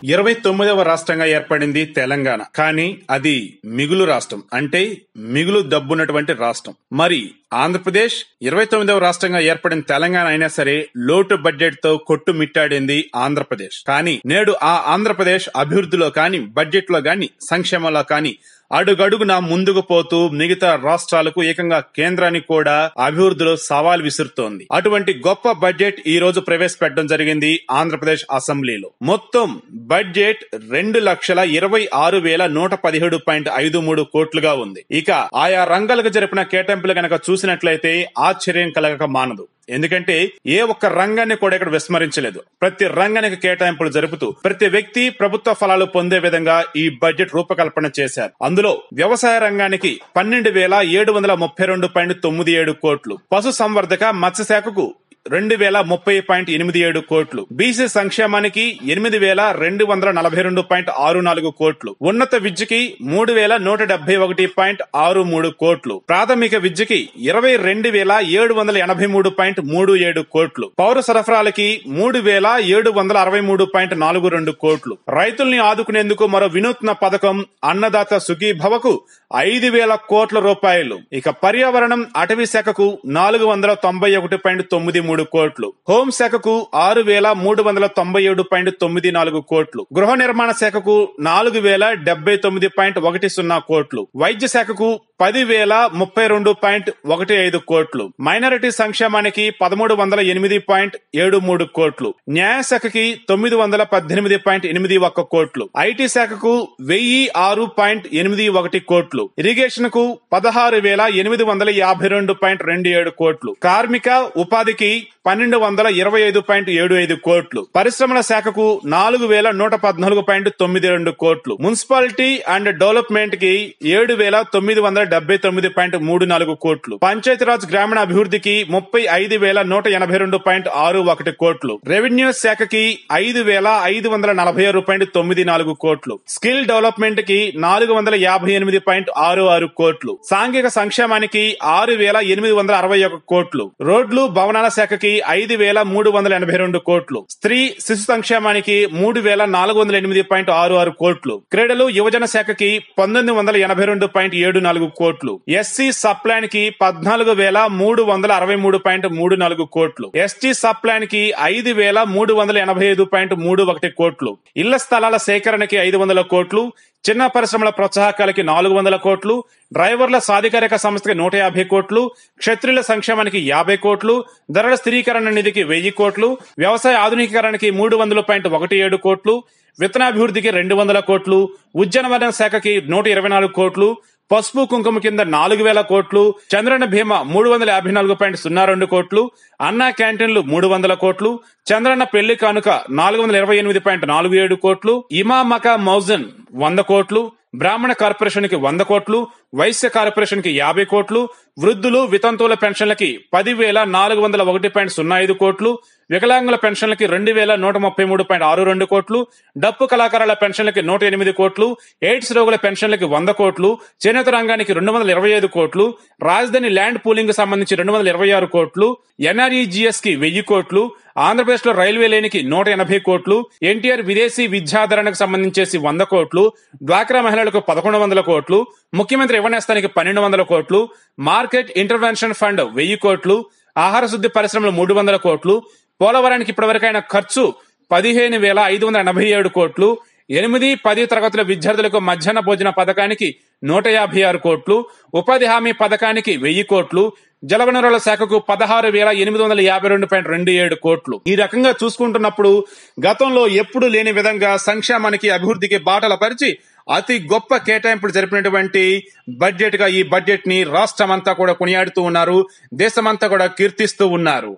29వ రాష్ట్రంగా ఏర్పడింది తెలంగాణ. కానీ అది మిగులు రాష్ట్రం, అంటే మిగులు డబ్బున్నటువంటి రాష్ట్రం. మరి ఆంధ్రప్రదేశ్ 29వ రాష్ట్రంగా ఏర్పడిన తెలంగాణ అయినా సరే లోటు బడ్జెట్ తో కొట్టుమిట్టాడింది ఆంధ్రప్రదేశ్. కానీ నేడు ఆ ఆంధ్రప్రదేశ్ అభివృద్ధిలో కానీ, బడ్జెట్ లో కానీ, సంక్షేమంలో కానీ అడుగడుగున ముందుకు పోతూ మిగతా రాష్ట్రాలకు, ఏకంగా కేంద్రానికి కూడా అభివృద్ధిలో సవాల్ విసురుతోంది. అటువంటి గొప్ప బడ్జెట్ ఈ రోజు ప్రవేశపెట్టడం జరిగింది ఆంధ్రప్రదేశ్ అసెంబ్లీలో. మొత్తం బడ్జెట్ 2,26,117.53 కోట్లుగా ఉంది. ఇక ఆయా రంగాలకు జరిపిన కేటాయింపులు గనక చూసినట్లయితే ఆశ్చర్యం కలగక మానదు. ఎందుకంటే ఏ ఒక్క రంగాన్ని కూడా ఇక్కడ విస్మరించలేదు. ప్రతి రంగానికి కేటాయింపులు జరుపుతూ ప్రతి వ్యక్తి ప్రభుత్వ ఫలాలు పొందే విధంగా ఈ బడ్జెట్ రూపకల్పన చేశారు. అందులో వ్యవసాయ రంగానికి 12,032.97 కోట్లు, పశు సంవర్ధక మత్స్య శాఖకు 2,030.87 కోట్లు, బీసీ సంక్షేమానికి 8,242.64 కోట్లు, ఉన్నత విద్యకి 3,171.63 కోట్లు, ప్రాథమిక విద్యకి 22,783.37 కోట్లు, పౌర సరఫరాలకి 3,763.42 కోట్లు, రైతుల్ని ఆదుకునేందుకు మరో వినూత్న పథకం అన్నదాత సుఖీభవకు 5,000 కోట్ల రూపాయలు. ఇక పర్యావరణం అటవీ శాఖకు 491.93 కోట్లు, హోంశాఖకు 6,397.94 కోట్లు, గృహ నిర్మాణ శాఖకు 4,079.10 కోట్లు, వైద్య శాఖకు 10,032.15 కోట్లు, మైనారిటీ సంక్షేమానికి 1,308.73 కోట్లు, న్యాయశాఖకి 918.81 కోట్లు, ఐటీ శాఖకు 1,006.81 కోట్లు, ఇరిగేషన్ కు 16,852.27 కోట్లు, కార్మిక ఉపాధికి 1,225.75 కోట్లు, పరిశ్రమల శాఖకు 4,114.92 కోట్లు, మున్సిపాలిటీ అండ్ డెవలప్మెంట్ కి 7,979.34 కోట్లు, పంచాయతీరాజ్ గ్రామీణ అభివృద్ధికి 35,182.61 కోట్లు, రెవెన్యూ శాఖకి 5,546.94 కోట్లు, స్కిల్ డెవలప్మెంట్ కి 458.66 కోట్లు, సాంఘిక సంక్షేమానికి 6,861 కోట్లు, రోడ్లు భవనాల శాఖకి 5,382 కోట్లు, స్త్రీ శిశు సంక్షేమానికి 3,408.66 కోట్లు, క్రీడలు యువజన శాఖకి 1,982.74 కోట్లు, ఎస్సీ సప్లాన్ కి 14,363.34 కోట్లు, ఎస్టీ సప్లాన్ కి 5,385.31 కోట్లు, ఇళ్ల స్థలాల సేకరణకి 500 కోట్లు, చిన్న పరిశ్రమల ప్రోత్సాహకాలకి 400 కోట్లు, డ్రైవర్ల సాధికారిక సంస్థకి 150 కోట్లు, క్షత్రియుల సంక్షేమానికి 50 కోట్లు, ధరల స్థిరీకరణ నిధికి 1000 కోట్లు, వ్యవసాయ ఆధునికీకరణకి 300.17 కోట్లు, విత్తనాభివృద్ధికి 200 కోట్లు, ఉద్యానవన శాఖకి 124 కోట్లు, పసుపు కుంకుమ కింద 4,000 కోట్లు, చంద్రన్న భీమా 354.02 కోట్లు, అన్నా క్యాంటీన్లు 300 కోట్లు, చంద్రన్న పెళ్లి కానుక 428.47 కోట్లు, ఇమామక మౌజన్ 100 కోట్లు, బ్రాహ్మణ కార్పొరేషన్ కి 100 కోట్లు, వైశ్య కార్పొరేషన్ కి 50 కోట్లు, వృద్ధులు వితంతువుల పెన్షన్లకి 10,401.05 కోట్లు, వికలాంగుల పెన్షన్లకి 2,133.62 కోట్లు, డప్పు కళాకారుల పెన్షన్లకి 108 కోట్లు, ఎయిడ్స్ రోగుల పెన్షన్లకి 100 కోట్లు, చేనేత రంగానికి 225 కోట్లు, రాజధాని ల్యాండ్ పూలింగ్ కు సంబంధించి 226 కోట్లు, ఎన్ఆర్ఈజీఎస్ కి 1000 కోట్లు, ఆంధ్రప్రదేశ్ లో రైల్వే లేనికి 180 కోట్లు, ఎన్టీఆర్ విదేశీ విద్యాధరణకు సంబంధించేసి 100 కోట్లు, డ్వాక్రా మహిళలకు 1,100 కోట్లు, ముఖ్యమంత్రి యువనేస్తానికి 1,200 కోట్లు, మార్కెట్ ఇంటర్వెన్షన్ ఫండ్ 1000 కోట్లు, ఆహార శుద్ధి పరిశ్రమలు 300 కోట్లు, పోలవరానికి ఇప్పటివరకైన ఖర్చు 15,587 కోట్లు, 8-10 తరగతుల విద్యార్థులకు మధ్యాహ్న భోజన పథకానికి 156 కోట్లు, ఉపాధి హామీ పథకానికి 1000 కోట్లు, జలవనరుల శాఖకు 16,852.27 కోట్లు. ఈ రకంగా చూసుకుంటున్నప్పుడు గతంలో ఎప్పుడు లేని విధంగా సంక్షేమానికి, అభివృద్ధికి బాటల పరిచి అతి గొప్ప కేటాయింపులు జరిపినటువంటి బడ్జెట్ గా ఈ బడ్జెట్ ని రాష్ట్రమంతా కూడా కొనియాడుతూ ఉన్నారు, దేశమంతా కూడా కీర్తిస్తూ ఉన్నారు.